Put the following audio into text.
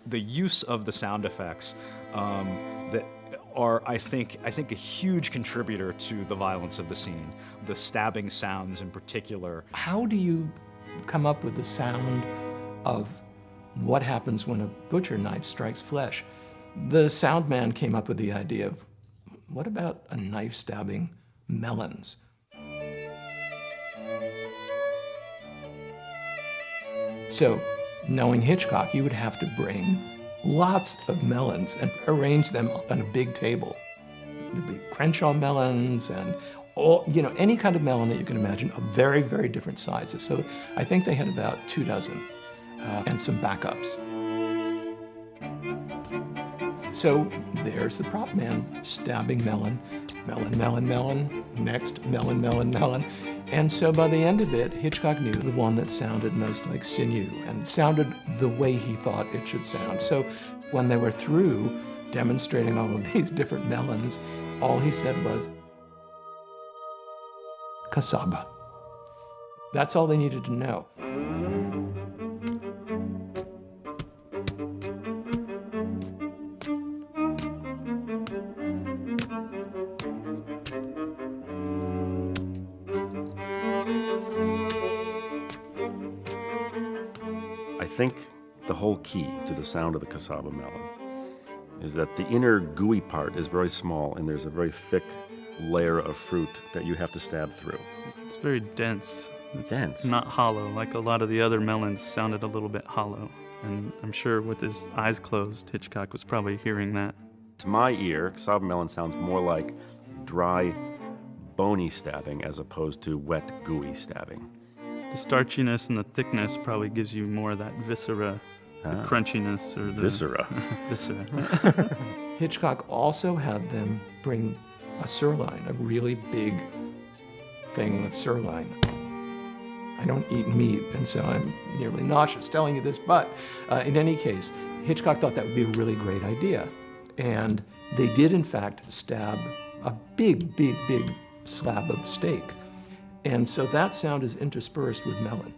the use of the sound effects that are, I think, a huge contributor to the violence of the scene. The stabbing sounds in particular. How do you come up with the sound of what happens when a butcher knife strikes flesh? The sound man came up with the idea of, what about a knife stabbing melons? So, knowing Hitchcock, you would have to bring lots of melons and arrange them on a big table. There'd be Crenshaw melons and all, any kind of melon that you can imagine of very, very different sizes. So I think they had about 2 dozen and some backups. So there's the prop man stabbing melon, melon, melon, melon, next melon, melon, melon. And so by the end of it, Hitchcock knew the one that sounded most like sinew and sounded the way he thought it should sound. So when they were through demonstrating all of these different melons, all he said was, cassava. That's all they needed to know. I think the whole key to the sound of the cassava melon is that the inner gooey part is very small and there's a very thick layer of fruit that you have to stab through. It's very dense. It's dense. Not hollow, like a lot of the other melons sounded a little bit hollow. And I'm sure with his eyes closed, Hitchcock was probably hearing that. To my ear, cassava melon sounds more like dry, bony stabbing as opposed to wet, gooey stabbing. The starchiness and the thickness probably gives you more of that viscera, the crunchiness, or the... Viscera. Viscera. Hitchcock also had them bring a sirloin, a really big thing of sirloin. I don't eat meat, and so I'm nearly nauseous telling you this, but in any case, Hitchcock thought that would be a really great idea. And they did, in fact, stab a big, big, big slab of steak. And so that sound is interspersed with melon.